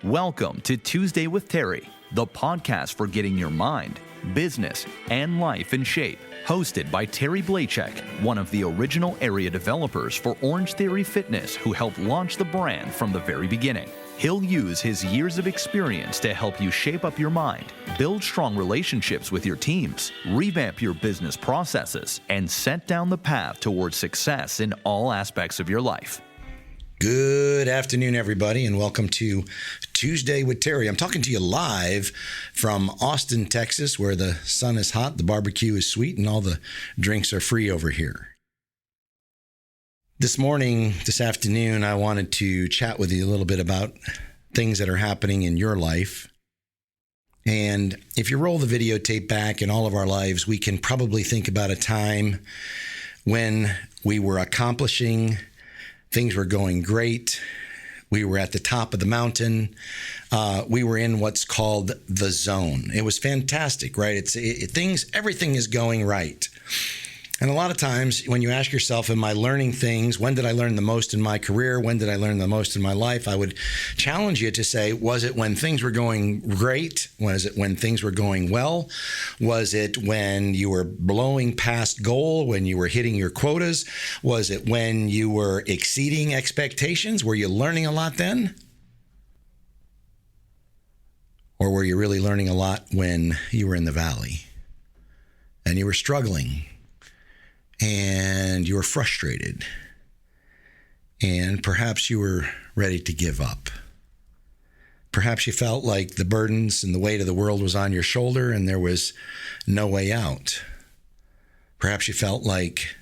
Welcome to Tuesday with Terry, the podcast for getting your mind, business, and life in shape. Hosted by Terry Blachek, one of the original area developers for Orange Theory Fitness, who helped launch the brand from the very beginning. He'll use his years of experience to help you shape up your mind, build strong relationships with your teams, revamp your business processes, and set down the path towards success in all aspects of your life. Good afternoon, everybody, and welcome to Tuesday with Terry. I'm talking to you live from Austin, Texas, where the sun is hot, the barbecue is sweet, and all the drinks are free over here. This afternoon, I wanted to chat with you a little bit about things that are happening in your life. And if you roll the videotape back in all of our lives, we can probably think about a time when we were accomplishing. Things were going great. We were at the top of the mountain. We were in what's called the zone. It was fantastic, right? Everything is going right. And a lot of times when you ask yourself, am I learning things? When did I learn the most in my career? When did I learn the most in my life? I would challenge you to say, was it when things were going great? Was it when things were going well? Was it when you were blowing past goal, when you were hitting your quotas? Was it when you were exceeding expectations? Were you learning a lot then? Or were you really learning a lot when you were in the valley and you were struggling? And you were frustrated, and perhaps you were ready to give up. Perhaps you felt like the burdens and the weight of the world was on your shoulder and there was no way out. Perhaps you felt like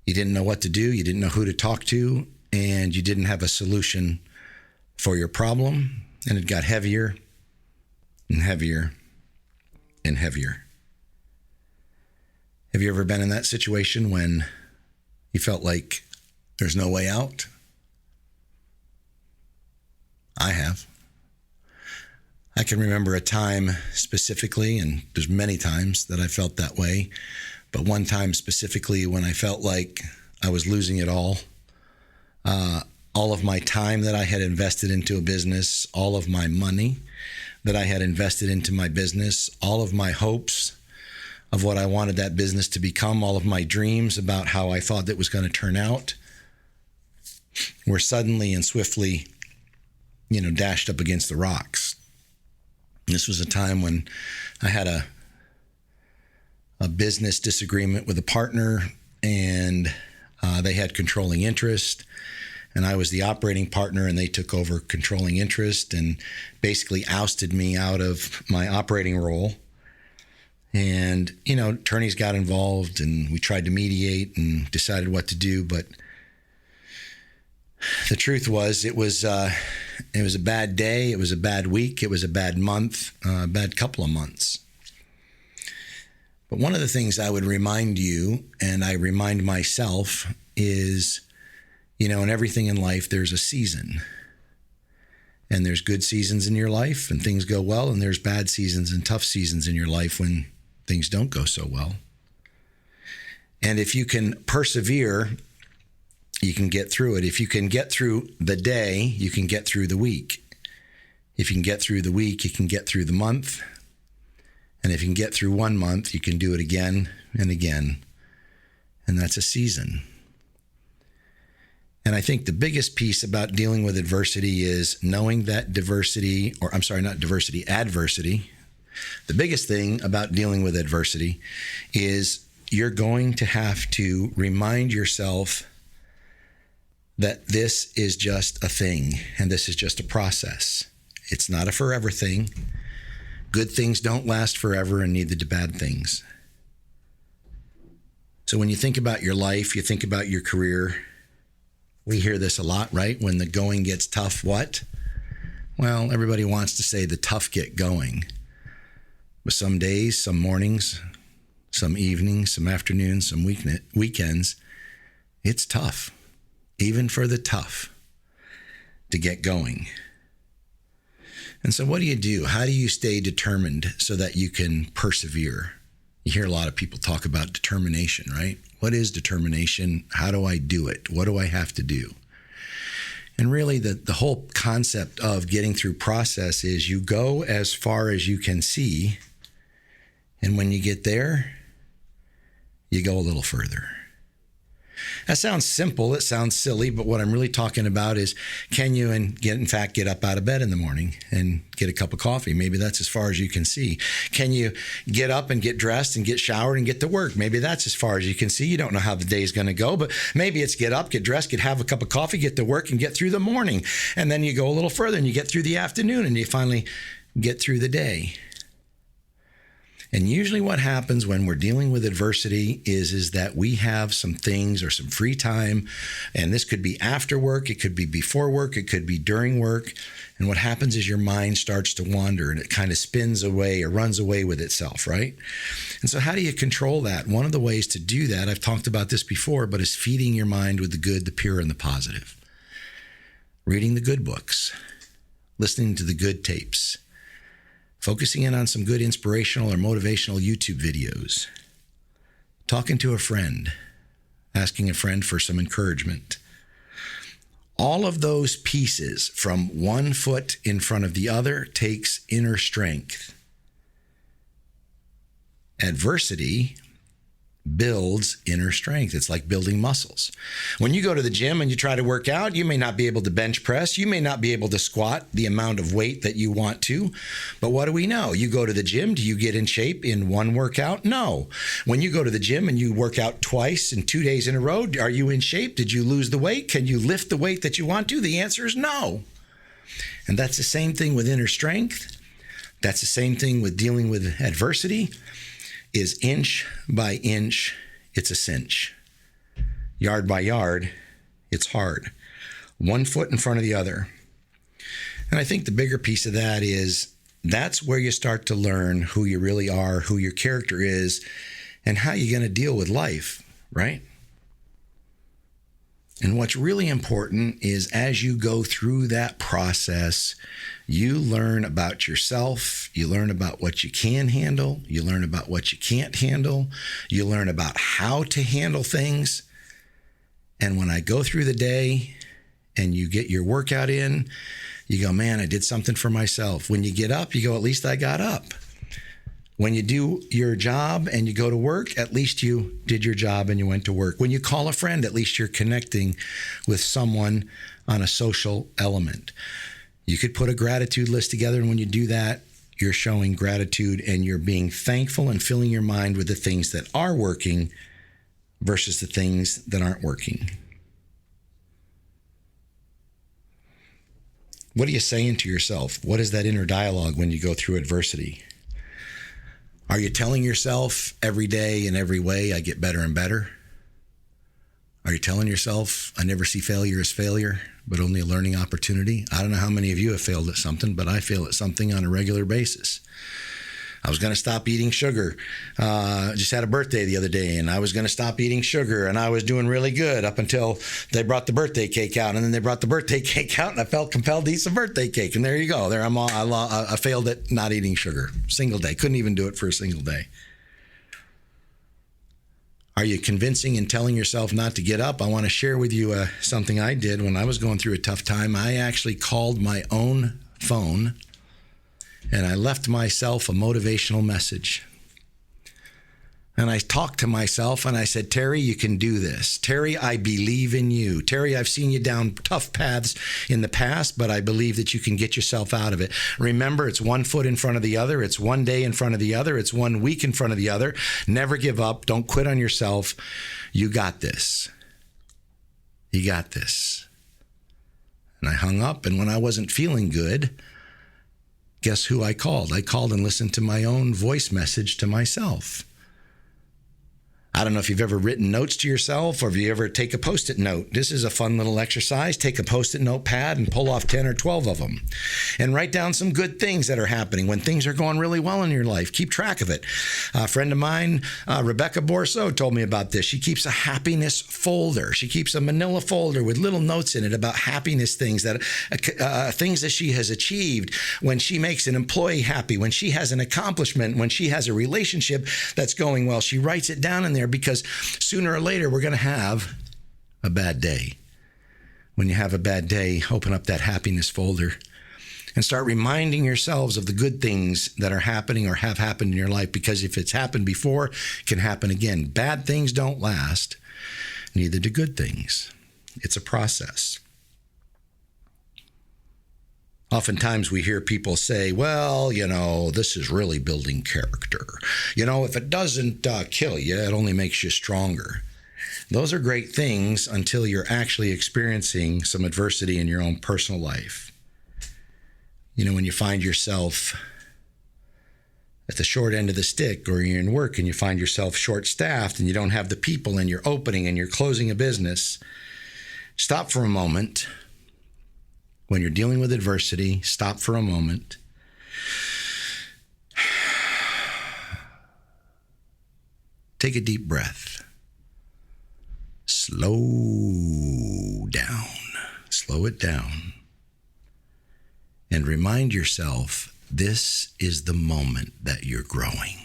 you didn't know what to do, you didn't know who to talk to, and you didn't have a solution for your problem, and it got heavier and heavier and heavier. Have you ever been in that situation when you felt like there's no way out? I have. I can remember a time specifically, and there's many times that I felt that way, but one time specifically when I felt like I was losing it all. All of my time that I had invested into a business, all of my money that I had invested into my business, all of my hopes of what I wanted that business to become, all of my dreams about how I thought it was going to turn out, were suddenly and swiftly, dashed up against the rocks. This was a time when I had a business disagreement with a partner, and they had controlling interest, and I was the operating partner, and they took over controlling interest and basically ousted me out of my operating role. And, attorneys got involved and we tried to mediate and decided what to do. But the truth was, it was a bad day. It was a bad week. It was a bad month, a bad couple of months. But one of the things I would remind you, and I remind myself, is, in everything in life, there's a season. And there's good seasons in your life and things go well. And there's bad seasons and tough seasons in your life when things don't go so well. And if you can persevere, you can get through it. If you can get through the day, you can get through the week. If you can get through the week, you can get through the month. And if you can get through 1 month, you can do it again and again. And that's a season. And I think the biggest piece about dealing with adversity is knowing that adversity. The biggest thing about dealing with adversity is you're going to have to remind yourself that this is just a thing and this is just a process. It's not a forever thing. Good things don't last forever, and neither do bad things. So when you think about your life, you think about your career, we hear this a lot, right? When the going gets tough, what? Well, everybody wants to say the tough get going. But some days, some mornings, some evenings, some afternoons, some weekends, it's tough, even for the tough, to get going. And so what do? How do you stay determined so that you can persevere? You hear a lot of people talk about determination, right? What is determination? How do I do it? What do I have to do? And really, the whole concept of getting through process is you go as far as you can see, and when you get there, you go a little further. That sounds simple, it sounds silly, but what I'm really talking about is, can you, get up out of bed in the morning and get a cup of coffee? Maybe that's as far as you can see. Can you get up and get dressed and get showered and get to work? Maybe that's as far as you can see. You don't know how the day's going to go, but maybe it's get up, get dressed, have a cup of coffee, get to work, and get through the morning. And then you go a little further and you get through the afternoon and you finally get through the day. And usually what happens when we're dealing with adversity is that we have some things or some free time, and this could be after work, it could be before work, it could be during work. And what happens is your mind starts to wander and it kind of spins away or runs away with itself, right? And so how do you control that? One of the ways to do that, I've talked about this before, but is feeding your mind with the good, the pure, and the positive. Reading the good books, listening to the good tapes, focusing in on some good inspirational or motivational YouTube videos, talking to a friend, asking a friend for some encouragement. All of those pieces from one foot in front of the other takes inner strength. Adversity builds inner strength. It's like building muscles. When you go to the gym and you try to work out, you may not be able to bench press. You may not be able to squat the amount of weight that you want to. But what do we know? You go to the gym, do you get in shape in one workout? No. When you go to the gym and you work out twice and 2 days in a row, are you in shape? Did you lose the weight? Can you lift the weight that you want to? The answer is no. And that's the same thing with inner strength. That's the same thing with dealing with adversity. Is inch by inch, it's a cinch. Yard by yard, it's hard. 1 foot in front of the other. And I think the bigger piece of that is that's where you start to learn who you really are, who your character is, and how you're going to deal with life, right? And what's really important is as you go through that process, you learn about yourself, you learn about what you can handle, you learn about what you can't handle, you learn about how to handle things. And when I go through the day and you get your workout in, you go, man, I did something for myself. When you get up, you go, at least I got up. When you do your job and you go to work, at least you did your job and you went to work. When you call a friend, at least you're connecting with someone on a social element. You could put a gratitude list together, and when you do that, you're showing gratitude and you're being thankful and filling your mind with the things that are working versus the things that aren't working. What are you saying to yourself? What is that inner dialogue when you go through adversity? Are you telling yourself every day in every way, I get better and better? Are you telling yourself, I never see failure as failure, but only a learning opportunity? I don't know how many of you have failed at something, but I fail at something on a regular basis. I was going to stop eating sugar. Just had a birthday the other day, and I was going to stop eating sugar, and I was doing really good up until they brought the birthday cake out, and then they brought the birthday cake out, and I felt compelled to eat some birthday cake, and there you go. I failed at not eating sugar. Single day. Couldn't even do it for a single day. Are you convincing and telling yourself not to get up? I want to share with you something I did when I was going through a tough time. I actually called my own phone and I left myself a motivational message. And I talked to myself and I said, Terry, you can do this. Terry, I believe in you. Terry, I've seen you down tough paths in the past, but I believe that you can get yourself out of it. Remember, it's 1 foot in front of the other. It's 1 day in front of the other. It's 1 week in front of the other. Never give up. Don't quit on yourself. You got this. You got this. And I hung up, and when I wasn't feeling good, guess who I called? I called and listened to my own voice message to myself. I don't know if you've ever written notes to yourself or if you ever take a Post-it note. This is a fun little exercise. Take a Post-it notepad and pull off 10 or 12 of them and write down some good things that are happening when things are going really well in your life. Keep track of it. A friend of mine, Rebecca Borso, told me about this. She keeps a happiness folder. She keeps a manila folder with little notes in it about happiness things that she has achieved, when she makes an employee happy, when she has an accomplishment, when she has a relationship that's going well. She writes it down in there, because sooner or later we're going to have a bad day. When you have a bad day, open up that happiness folder and start reminding yourselves of the good things that are happening or have happened in your life, because if it's happened before, it can happen again. Bad things don't last, neither do good things. It's a process. Oftentimes we hear people say, well, this is really building character. If it doesn't kill you, it only makes you stronger. Those are great things until you're actually experiencing some adversity in your own personal life. When you find yourself at the short end of the stick, or you're in work and you find yourself short-staffed and you don't have the people and you're opening and you're closing a business, stop for a moment. When you're dealing with adversity, stop for a moment. Take a deep breath. Slow down. Slow it down. And remind yourself, this is the moment that you're growing.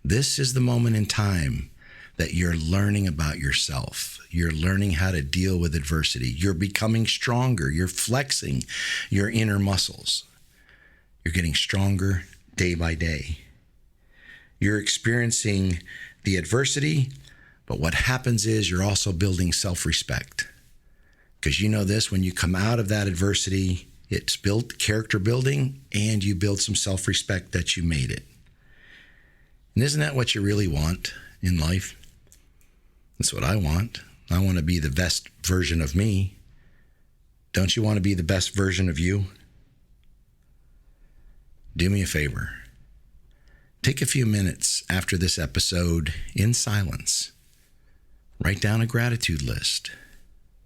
This is the moment in time that you're learning about yourself. You're learning how to deal with adversity. You're becoming stronger. You're flexing your inner muscles. You're getting stronger day by day. You're experiencing the adversity, but what happens is you're also building self-respect. Because this, when you come out of that adversity, it's built character building, and you build some self-respect that you made it. And isn't that what you really want in life? That's what I want. I want to be the best version of me. Don't you want to be the best version of you? Do me a favor. Take a few minutes after this episode in silence. Write down a gratitude list.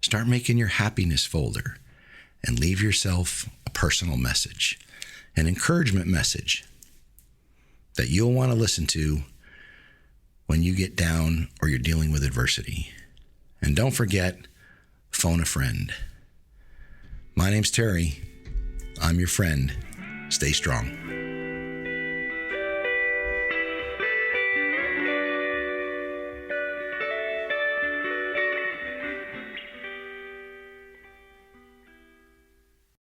Start making your happiness folder and leave yourself a personal message, an encouragement message that you'll want to listen to when you get down or you're dealing with adversity. And don't forget, phone a friend. My name's Terry. I'm your friend. Stay strong.